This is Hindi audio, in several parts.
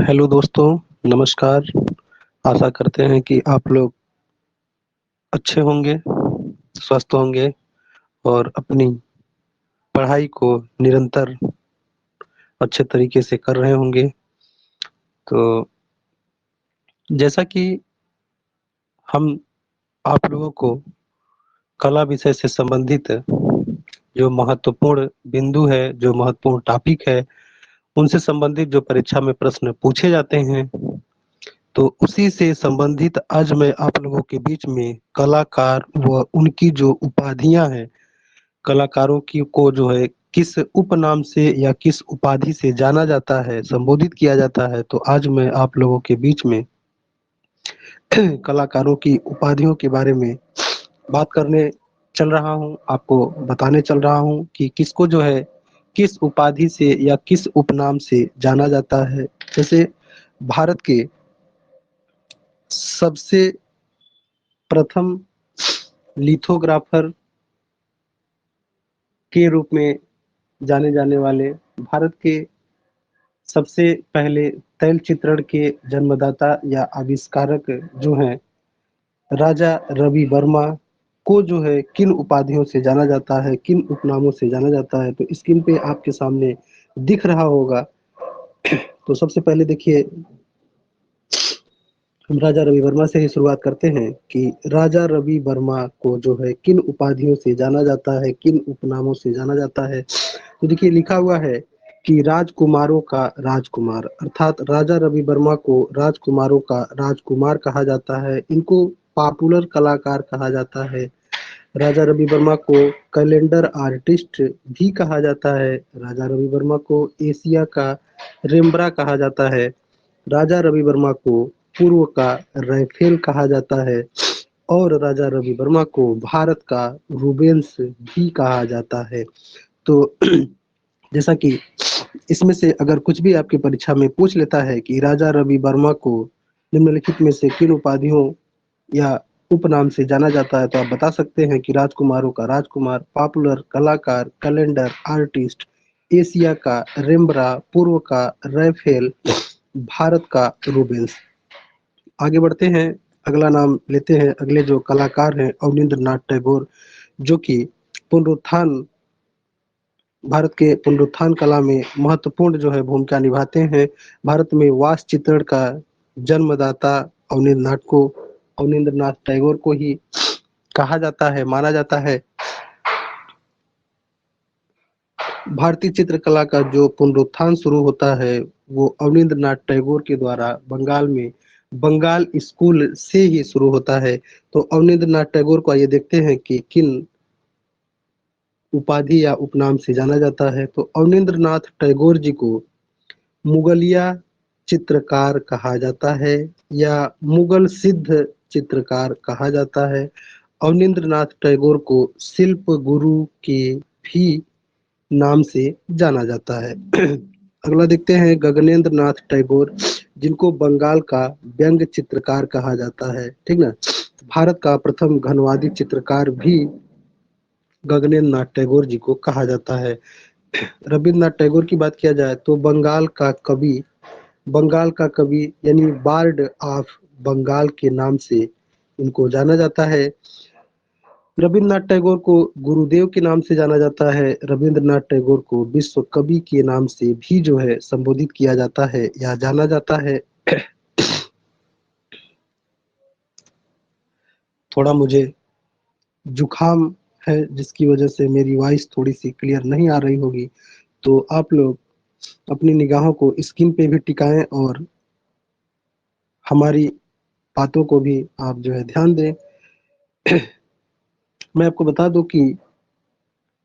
हेलो दोस्तों, नमस्कार। आशा करते हैं कि आप लोग अच्छे होंगे, स्वस्थ होंगे और अपनी पढ़ाई को निरंतर अच्छे तरीके से कर रहे होंगे। तो जैसा कि हम आप लोगों को कला विषय से संबंधित जो महत्वपूर्ण बिंदु है, जो महत्वपूर्ण टॉपिक है, उनसे संबंधित जो परीक्षा में प्रश्न पूछे जाते हैं, तो उसी से संबंधित आज मैं आप लोगों के बीच में कलाकार व उनकी जो उपाधियां हैं, कलाकारों की को जो है किस उपनाम से या किस उपाधि से जाना जाता है, संबोधित किया जाता है। तो आज मैं आप लोगों के बीच में कलाकारों की उपाधियों के बारे में बात करने चल रहा हूं, आपको बताने चल रहा हूं कि किसको जो है किस उपाधि से या किस उपनाम से जाना जाता है। जैसे भारत के सबसे प्रथम लिथोग्राफर के रूप में जाने जाने वाले, भारत के सबसे पहले तैल चित्रण के जन्मदाता या आविष्कारक जो हैं राजा रवि वर्मा को जो है किन उपाधियों से जाना जाता है, किन उपनामों से जाना जाता है, तो स्क्रीन पे आपके सामने दिख रहा होगा। तो सबसे पहले देखिए, हम राजा रवि वर्मा से ही शुरुआत करते हैं कि राजा रवि वर्मा को जो है किन उपाधियों से जाना जाता है, किन उपनामों से जाना जाता है। तो देखिए लिखा हुआ है कि राजकुमारों का राजकुमार, अर्थात राजा रवि वर्मा को राजकुमारों का राजकुमार कहा जाता है। इनको पॉपुलर कलाकार कहा जाता है। राजा रवि वर्मा को कैलेंडर आर्टिस्ट भी कहा जाता है। राजा रवि वर्मा को एशिया का रेम्ब्रा कहा जाता है। राजा रवि वर्मा को पूर्व का राफेल कहा जाता है और राजा रवि वर्मा को भारत का रूबेन्स भी कहा जाता है। तो जैसा कि इसमें से अगर कुछ भी आपकी परीक्षा में पूछ लेता है कि राजा रवि वर्मा को निम्नलिखित में से किन उपाधियों या उपनाम से जाना जाता है, तो आप बता सकते हैं कि राजकुमारों का राजकुमार, पॉपुलर कलाकार, कैलेंडर आर्टिस्ट, एशिया का रेम्ब्रा, पूर्व का राफेल, भारत का रूबेन्स। आगे बढ़ते हैं, अगला नाम लेते हैं। अगले जो कलाकार हैं अवनींद्र नाथ टैगोर, जो कि पुनरुत्थान भारत के पुनरुत्थान कला में महत्वपूर्ण जो है भूमिका निभाते हैं। भारत में वास्तु चित्रण का जन्मदाता अवनींद्र नाथ को, अवनींद्र नाथ टैगोर को ही कहा जाता है, माना जाता है। भारतीय चित्रकला का जो पुनरुत्थान शुरू होता है वो अवनींद्र नाथ टैगोर के द्वारा बंगाल में बंगाल स्कूल से ही शुरू होता है। तो अवनींद्र नाथ टैगोर को आइए देखते हैं कि किन उपाधि या उपनाम से जाना जाता है। तो अवनींद्र नाथ टैगोर जी को मुगलिया चित्रकार कहा जाता है या मुगल सिद्ध चित्रकार कहा जाता है। अवनींद्र नाथ टैगोर को शिल्प गुरु के भी नाम से जाना जाता है। अगला देखते हैं गगनेंद्र नाथ टैगोर, जिनको बंगाल का व्यंग्य चित्रकार कहा जाता है, ठीक ना। भारत का प्रथम घनवादी चित्रकार भी गगनेंद्र नाथ टैगोर जी को कहा जाता है। रविन्द्रनाथ टैगोर की बात किया जाए तो बंगाल का कवि यानी बार्ड ऑफ बंगाल के नाम से इनको जाना जाता है। रविन्द्रनाथ टैगोर को गुरुदेव के नाम से जाना जाता है। रविन्द्रनाथ टैगोर को विश्व कवि के नाम से भी जो है संबोधित किया जाता है या जाना जाता है। थोड़ा मुझे जुकाम है जिसकी वजह से मेरी वॉइस थोड़ी सी क्लियर नहीं आ रही होगी, तो आप लोग अपनी निगाहों को स्क्रीन पे भी टिकाएं और हमारी बातों को भी आप जो है ध्यान दें। मैं आपको बता दूं कि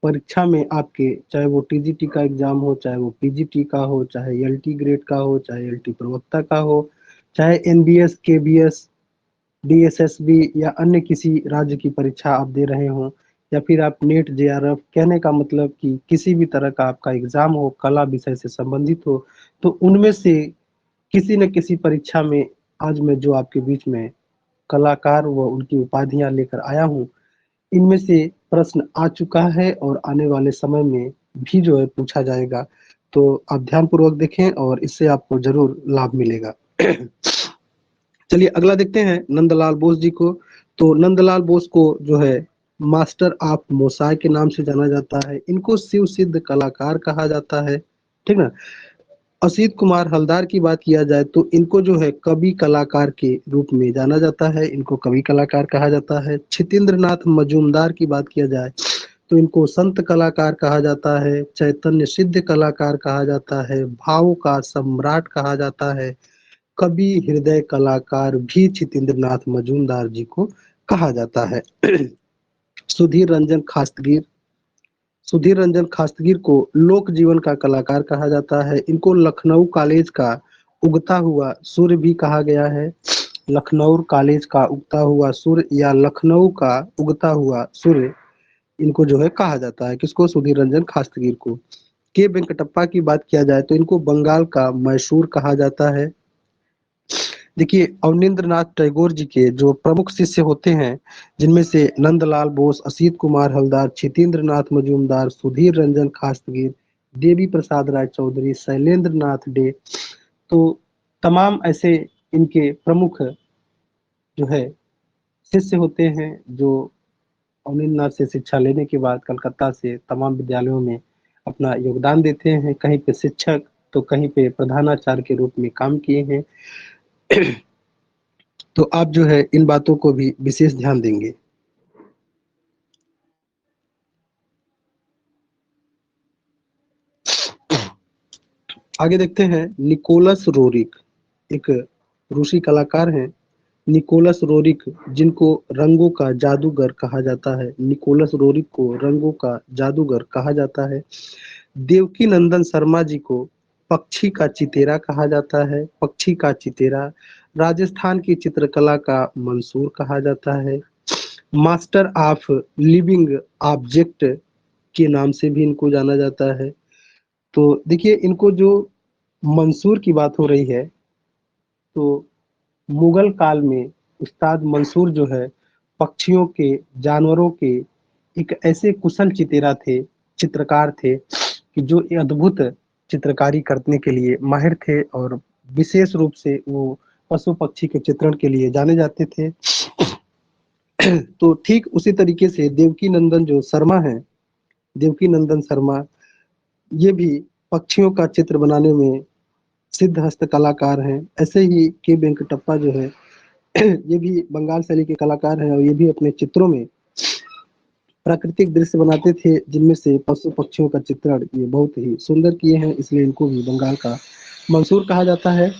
परीक्षा में आपके चाहे वो टीजीटी का एग्जाम हो, चाहे वो पीजीटी का हो, चाहे एलटी ग्रेड का हो, चाहे एलटी प्रवक्ता का हो, चाहे एनबीएस केबीएस डीएसएसबी या अन्य किसी राज्य की परीक्षा आप दे रहे हो, या फिर आप नेट जेआरएफ, कहने का मतलब कि किसी भी तरह का आपका एग्जाम हो कला विषय से संबंधित हो, तो उनमें से किसी न किसी परीक्षा में आज मैं जो आपके बीच में कलाकार व उनकी उपाधियां लेकर आया हूँ, इनमें से प्रश्न आ चुका है और आने वाले समय में भी जो है पूछा जाएगा। तो आप ध्यानपूर्वक देखें और इससे आपको जरूर लाभ मिलेगा। चलिए अगला देखते हैं नंदलाल बोस जी को। तो नंदलाल बोस को जो है मास्टर ऑफ मोसाय के नाम से जाना जाता है। इनको शिव सिद्ध कलाकार कहा जाता है, ठीक ना। असित कुमार हलदार की बात किया जाए तो इनको जो है कवि कलाकार के रूप में जाना जाता है, इनको कवि कलाकार कहा जाता है। छितेंद्र नाथ मजूमदार की बात किया जाए तो इनको संत कलाकार कहा जाता है, चैतन्य सिद्ध कलाकार कहा जाता है, भाव का सम्राट कहा जाता है, कवि हृदय कलाकार भी छितेंद्र नाथ मजूमदार जी को कहा जाता है। सुधीर रंजन खास्तीगिर, सुधीर रंजन खास्तीगिर को लोक जीवन का कलाकार कहा जाता है। इनको लखनऊ कॉलेज का उगता हुआ सूर्य भी कहा गया है। लखनऊ कॉलेज का उगता हुआ सूर्य या लखनऊ का उगता हुआ सूर्य इनको जो है कहा जाता है। किसको? सुधीर रंजन खास्तीगिर को। के वेंकटप्पा की बात किया जाए तो इनको बंगाल का मैसूर कहा जाता है। देखिए अवनींद्र नाथ टैगोर जी के जो प्रमुख शिष्य होते हैं, जिनमें से नंदलाल बोस, असित कुमार हलदार, छितेंद्र नाथ मजूमदार, सुधीर रंजन खास्तीगिर, देवी प्रसाद राय चौधरी, शैलेंद्र नाथ डे, तो तमाम ऐसे इनके प्रमुख जो है शिष्य होते हैं, जो अवनींद्र नाथ से शिक्षा लेने के बाद कलकत्ता से तमाम विद्यालयों में अपना योगदान देते हैं। कहीं पे शिक्षक तो कहीं पे प्रधानाचार्य के रूप में काम किए हैं। तो आप जो है इन बातों को भी विशेष ध्यान देंगे। आगे देखते हैं निकोलस रोरिक, एक रूसी कलाकार हैं। निकोलस रोरिक जिनको रंगों का जादूगर कहा जाता है, निकोलस रोरिक को रंगों का जादूगर कहा जाता है। देवकी नंदन शर्मा जी को पक्षी का चितेरा कहा जाता है। पक्षी का चितेरा राजस्थान की चित्रकला का मंसूर कहा जाता है। मास्टर ऑफ लिविंग ऑब्जेक्ट के नाम से भी इनको जाना जाता है। तो देखिए इनको जो मंसूर की बात हो रही है, तो मुगल काल में उस्ताद मंसूर जो है पक्षियों के, जानवरों के एक ऐसे कुशल चितेरा थे, चित्रकार थे कि जो ये अद्भुत चित्रकारी करने के लिए माहिर थे और विशेष रूप से वो पशु पक्षी के चित्रण के लिए जाने जाते थे। तो ठीक उसी तरीके से देवकी नंदन जो शर्मा है, देवकी नंदन शर्मा, ये भी पक्षियों का चित्र बनाने में सिद्ध हस्त कलाकार हैं। ऐसे ही के वेंकटप्पा जो है ये भी बंगाल शैली के कलाकार हैं और ये भी अपने चित्रों में प्राकृतिक दृश्य बनाते थे, जिनमें से पशु पक्षियों का चित्रण ये बहुत ही सुंदर किए हैं, इसलिए इनको भी बंगाल का मंसूर कहा जाता है।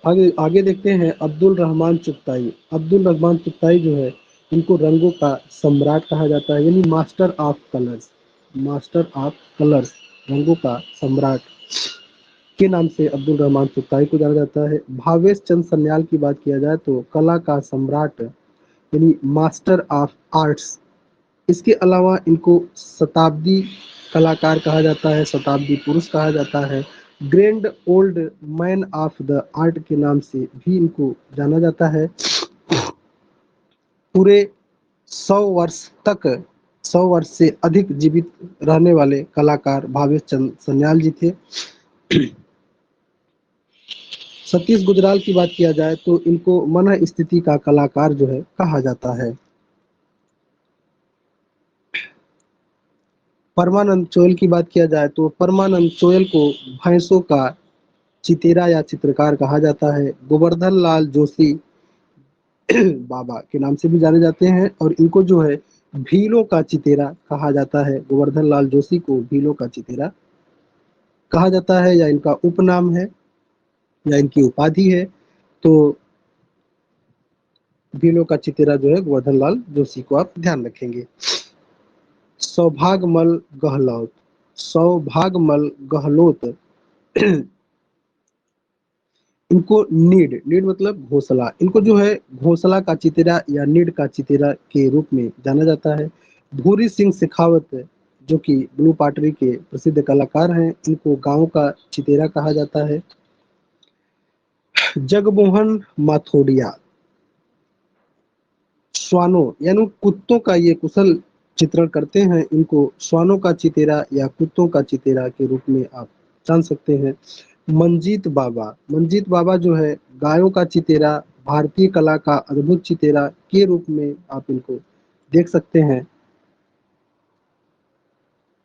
आगे आगे देखते हैं अब्दुल रहमान चुगताई। अब्दुल रहमान चुगताई जो है इनको रंगों का सम्राट कहा जाता है, यानी master of colours, master of colours, रंगों का सम्राट के नाम से अब्दुल रहमान चुगताई को जाना जाता है। भावेश चंद सन्याल की बात किया जाए तो कला का सम्राट यानी मास्टर ऑफ आर्ट्स, इसके अलावा इनको शताब्दी कलाकार कहा जाता है, शताब्दी पुरुष कहा जाता है। Grand old man of the art के नाम से भी इनको जाना जाता है। पूरे 100 वर्ष तक, 100 वर्ष से अधिक जीवित रहने वाले कलाकार भावेश चंद सन्याल जी थे। सतीश गुजराल की बात किया जाए तो इनको मन स्थिति का कलाकार जो है कहा जाता है। परमानंद चोयल की बात किया जाए तो परमानंद चोयल को भैंसों का चितेरा या चित्रकार कहा जाता है। गोवर्धन लाल जोशी बाबा के नाम से भी जाने जाते हैं और इनको जो है भीलों का चितेरा कहा जाता है। गोवर्धन लाल जोशी को भीलों का चितेरा कहा जाता है, या इनका उपनाम है या इनकी उपाधि है। तो भीलों का चितेरा जो है गोवर्धन लाल जोशी को आप ध्यान रखेंगे। सौभागमल गहलोत, सौभागमल गहलोत इनको नीड, नीड मतलब घोंसला, इनको जो है घोंसला का चितेरा या नीड का चितेरा के रूप में जाना जाता है। भूरी सिंह शेखावत जो कि ब्लू पाटरी के प्रसिद्ध कलाकार हैं, इनको गांव का चितेरा कहा जाता है। जगमोहन माथोडिया, श्वानों यानी कुत्तों का ये कुशल चित्रण करते हैं, इनको श्वानों का चितेरा या कुत्तों का चितेरा के रूप में आप जान सकते हैं। मंजीत बाबा जो है गायों का चितेरा, भारतीय कला का अद्भुत चितेरा के रूप में आप इनको देख सकते हैं।